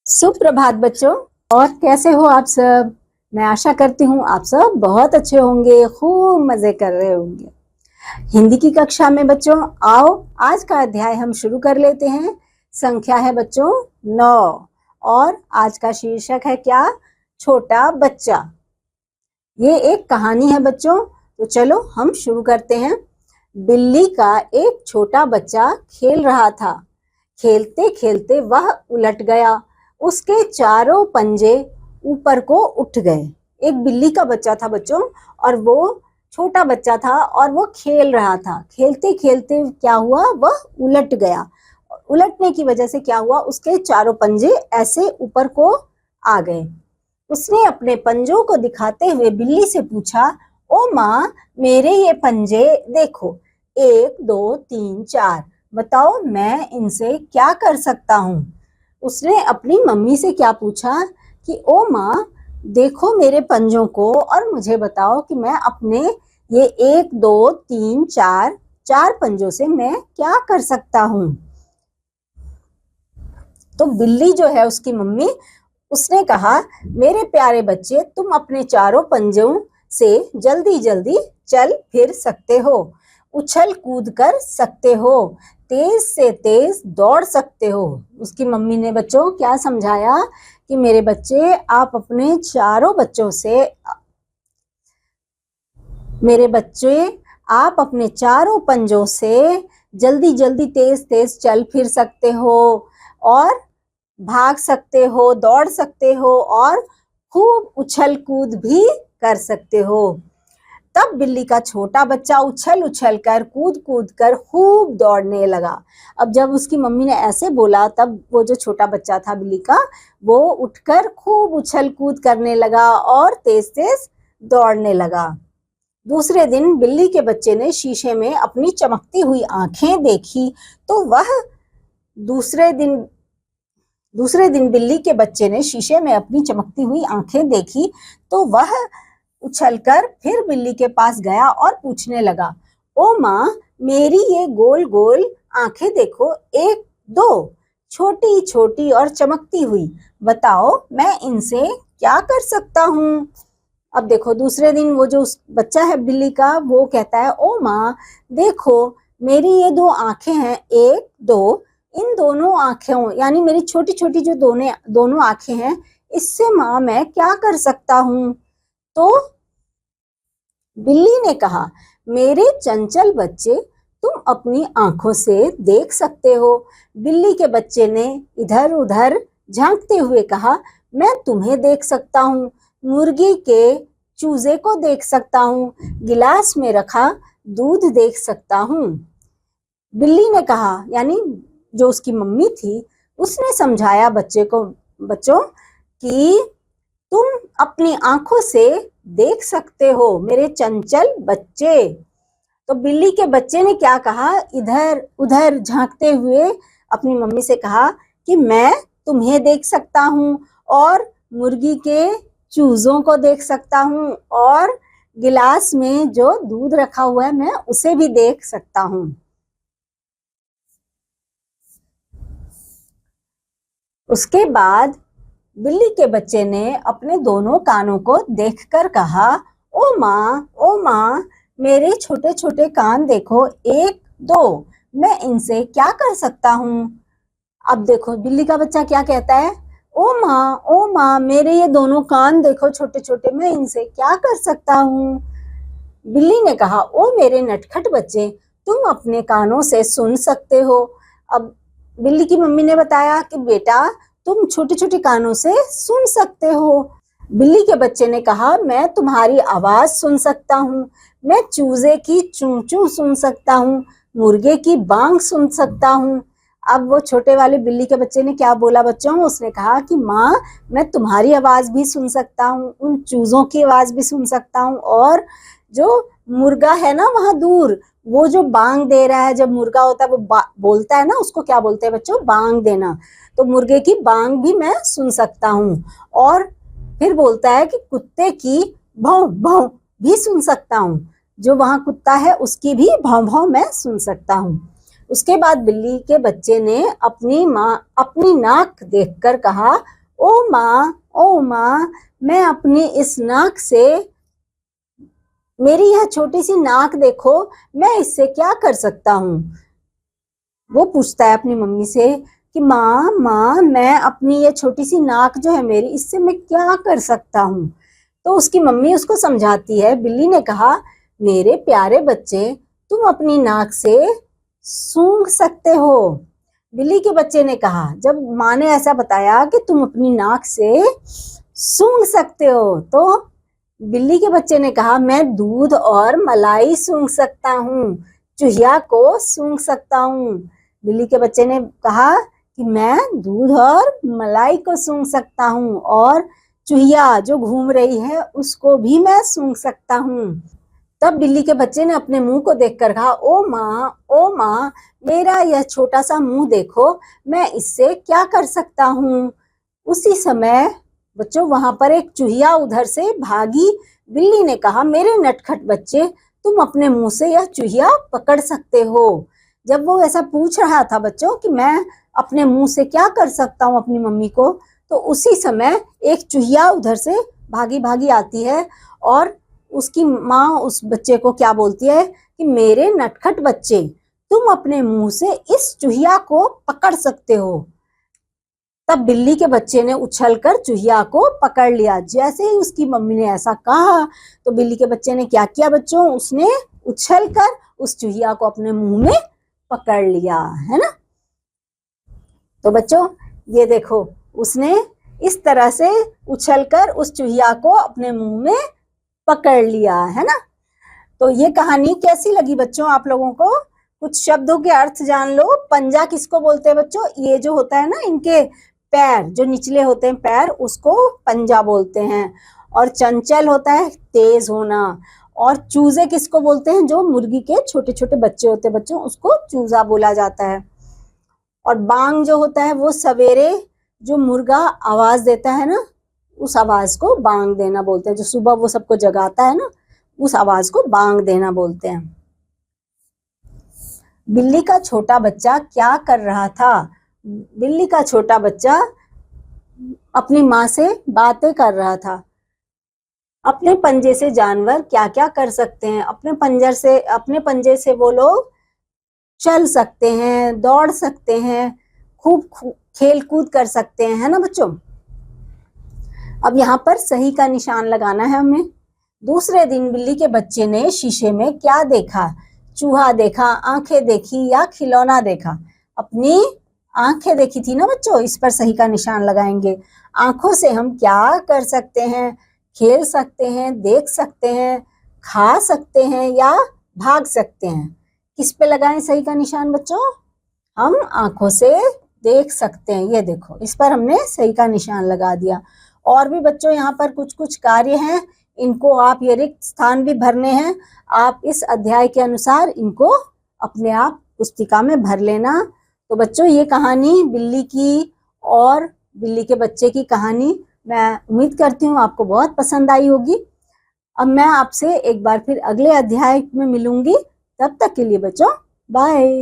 सुप्रभात बच्चों। और कैसे हो आप सब? मैं आशा करती हूँ आप सब बहुत अच्छे होंगे, खूब मजे कर रहे होंगे। हिंदी की कक्षा में बच्चों आओ, आज का अध्याय हम शुरू कर लेते हैं। संख्या है बच्चों 9 और आज का शीर्षक है क्या? छोटा बच्चा। ये एक कहानी है बच्चों, तो चलो हम शुरू करते हैं। बिल्ली का एक छोटा बच्चा खेल रहा था। खेलते खेलते वह उलट गया। उसके चारों पंजे ऊपर को उठ गए। एक बिल्ली का बच्चा था बच्चों, और वो छोटा बच्चा था और वो खेल रहा था। खेलते खेलते क्या हुआ, वह उलट गया। उलटने की वजह से क्या हुआ, उसके चारों पंजे ऐसे ऊपर को आ गए। उसने अपने पंजों को दिखाते हुए बिल्ली से पूछा, ओ माँ, मेरे ये पंजे देखो, 1 2 3 4, बताओ मैं इनसे क्या कर सकता हूँ। उसने अपनी मम्मी से क्या पूछा कि ओ माँ, देखो मेरे पंजों को और मुझे बताओ कि मैं अपने ये 1 2 3 4 पंजों से मैं क्या कर सकता हूँ। तो बिल्ली जो है उसकी मम्मी, उसने कहा, मेरे प्यारे बच्चे, तुम अपने चारों पंजों से जल्दी जल्दी चल फिर सकते हो, उछल कूद कर सकते हो, तेज से तेज दौड़ सकते हो। उसकी मम्मी ने बच्चों क्या समझाया कि मेरे बच्चे, आप अपने चारों बच्चों से, मेरे बच्चे आप अपने चारों पंजों से जल्दी जल्दी तेज तेज चल फिर सकते हो, और भाग सकते हो, दौड़ सकते हो, और खूब उछल कूद भी कर सकते हो। तब बिल्ली का छोटा बच्चा उछल उछल कर, कूद कूद कर खूब दौड़ने लगा। अब जब उसकी मम्मी ने ऐसे बोला, तब वो जो छोटा बच्चा था बिल्ली का, वो उठकर खूब उछल कूद करने लगा और तेज तेज दौड़ने लगा। दूसरे दिन बिल्ली के बच्चे ने शीशे में अपनी चमकती हुई आंखें देखी, तो वह दूसरे दिन बिल्ली के बच्चे ने शीशे में अपनी चमकती हुई आंखें देखी, तो वह उछलकर फिर बिल्ली के पास गया और पूछने लगा, ओ माँ, मेरी ये गोल गोल आंखें देखो, 1 2, छोटी छोटी और चमकती हुई, बताओ मैं इनसे क्या कर सकता हूँ। अब देखो, दूसरे दिन वो जो बच्चा है बिल्ली का, वो कहता है, ओ माँ, देखो मेरी ये 2 आंखें हैं, 1 2, इन दोनों आंखों यानी मेरी छोटी छोटी जो दोनों आंखें हैं, इससे माँ मैं क्या कर सकता हूँ। तो बिल्ली ने कहा, मेरे चंचल बच्चे, तुम अपनी आंखों से देख सकते हो। बिल्ली के बच्चे ने इधर उधर झांकते हुए कहा, मैं तुम्हें देख सकता हूँ, मुर्गी के चूजे को देख सकता हूँ, गिलास में रखा दूध देख सकता हूँ। बिल्ली ने कहा, यानी जो उसकी मम्मी थी, उसने समझाया बच्चों कि तुम अपनी आंखों से देख सकते हो, मेरे चंचल बच्चे। तो बिल्ली के बच्चे ने क्या कहा, इधर उधर झांकते हुए अपनी मम्मी से कहा कि मैं तुम्हें देख सकता हूँ, और मुर्गी के चूजों को देख सकता हूँ, और गिलास में जो दूध रखा हुआ है मैं उसे भी देख सकता हूँ। उसके बाद बिल्ली के बच्चे ने अपने दोनों कानों को देखकर कहा, ओ माँ, मेरे छोटे छोटे कान देखो, 1 2, मैं इनसे क्या कर सकता हूँ। अब देखो बिल्ली का बच्चा क्या कहता है, ओ माँ, मेरे ये दोनों कान देखो छोटे छोटे, मैं इनसे क्या कर सकता हूँ। बिल्ली ने कहा, ओ मेरे नटखट बच्चे, तुम अपने कानों से सुन सकते हो। अब बिल्ली की मम्मी ने बताया कि बेटा, तुम छोटे छोटे कानों से सुन सकते हो। बिल्ली के बच्चे ने कहा, मैं तुम्हारी आवाज सुन सकता हूँ, मैं चूजे की चूं चूं सुन सकता हूँ, मुर्गे की बांग सुन सकता हूँ। अब वो छोटे वाले बिल्ली के बच्चे ने क्या बोला बच्चों, उसने कहा कि माँ, मैं तुम्हारी आवाज भी सुन सकता हूँ, उन चूजों की आवाज भी सुन सकता हूँ, और जो मुर्गा है ना वहां दूर, वो जो बांग दे रहा है, जब मुर्गा होता है वो बोलता है ना, उसको क्या बोलते हैं बच्चों, बांग देना। तो मुर्गे की बांग भी मैं सुन सकता हूँ, और फिर बोलता है कि कुत्ते की भौं भौं भी सुन सकता हूँ, जो वहां कुत्ता है उसकी भी भौं भौं मैं सुन सकता हूँ। उसके बाद बिल्ली के बच्चे ने अपनी नाक देखकर कहा, ओ माँ, मैं अपनी इस नाक से, मेरी यह छोटी सी नाक देखो, मैं इससे क्या कर सकता हूँ। वो पूछता है अपनी मम्मी से कि माँ, मैं अपनी ये छोटी सी नाक जो है मेरी, इससे मैं क्या कर सकता हूँ। तो उसकी मम्मी उसको समझाती है। बिल्ली ने कहा, मेरे प्यारे बच्चे, तुम अपनी नाक से सूंघ सकते हो। बिल्ली के बच्चे ने कहा, जब माँ ने ऐसा बताया कि तुम अपनी नाक से सूंघ सकते हो, तो बिल्ली के बच्चे ने कहा, मैं दूध और मलाई सूंघ सकता हूँ, चूहिया को सूंघ सकता हूँ। बिल्ली के बच्चे ने कहा कि मैं दूध और मलाई को सूंघ सकता हूँ और चूहिया जो घूम रही है उसको भी मैं सूंघ सकता हूँ। तब बिल्ली के बच्चे ने अपने मुंह को देखकर कहा, ओ माँ, मेरा यह छोटा सा मुंह देखो, मैं इससे क्या कर सकता हूँ। उसी समय बच्चों वहां पर एक चूहिया उधर से भागी। बिल्ली ने कहा, मेरे नटखट बच्चे, तुम अपने मुंह से यह चूहिया पकड़ सकते हो। जब वो ऐसा पूछ रहा था बच्चों कि मैं अपने मुंह से क्या कर सकता हूँ अपनी मम्मी को, तो उसी समय एक चूहिया उधर से भागी भागी आती है और उसकी माँ उस बच्चे को क्या बोलती है कि मेरे नटखट बच्चे, तुम अपने मुंह से इस चूहिया को पकड़ सकते हो। तब बिल्ली के बच्चे ने उछलकर चूहिया को पकड़ लिया। जैसे ही उसकी मम्मी ने ऐसा कहा तो बिल्ली के बच्चे ने क्या किया बच्चों, उसने उछलकर उस चूहिया को अपने मुंह में पकड़ लिया, है ना। तो बच्चों ये देखो, उसने इस तरह से उछलकर उस चूहिया को अपने मुंह में पकड़ लिया, है ना। तो ये कहानी कैसी लगी बच्चों आप लोगों को? कुछ शब्दों के अर्थ जान लो। पंजा किसको बोलते हैं बच्चों? ये जो होता है ना, इनके पैर जो निचले होते हैं पैर, उसको पंजा बोलते हैं। और चंचल होता है तेज होना। और चूजे किसको बोलते हैं? जो मुर्गी के छोटे छोटे बच्चे होते हैं बच्चों, उसको चूजा बोला जाता है। और बांग जो होता है वो सवेरे जो मुर्गा आवाज देता है ना, उस आवाज को बांग देना बोलते हैं। जो सुबह वो सबको जगाता है ना, उस आवाज को बांग देना बोलते हैं। बिल्ली का छोटा बच्चा क्या कर रहा था? बिल्ली का छोटा बच्चा अपनी माँ से बातें कर रहा था। अपने पंजे से जानवर क्या क्या कर सकते हैं? अपने पंजे से वो लोग चल सकते हैं, दौड़ सकते हैं, खूब खेल कूद कर सकते हैं, है ना बच्चों। अब यहाँ पर सही का निशान लगाना है हमें। दूसरे दिन बिल्ली के बच्चे ने शीशे में क्या देखा? चूहा देखा, आंखें देखी या खिलौना देखा? अपनी आंखें देखी थी ना बच्चों, इस पर सही का निशान लगाएंगे। आंखों से हम क्या कर सकते हैं? खेल सकते हैं, देख सकते हैं, खा सकते हैं या भाग सकते हैं। किस पे लगाएं सही का निशान बच्चों? हम आंखों से देख सकते हैं। ये देखो, इस पर हमने सही का निशान लगा दिया। और भी बच्चों यहाँ पर कुछ कुछ कार्य हैं, इनको आप, ये रिक्त स्थान भी भरने हैं। आप इस अध्याय के अनुसार इनको अपने आप पुस्तिका में भर लेना। तो बच्चों ये कहानी बिल्ली की और बिल्ली के बच्चे की कहानी मैं उम्मीद करती हूँ आपको बहुत पसंद आई होगी। अब मैं आपसे एक बार फिर अगले अध्याय में मिलूंगी। तब तक के लिए बच्चों बाय।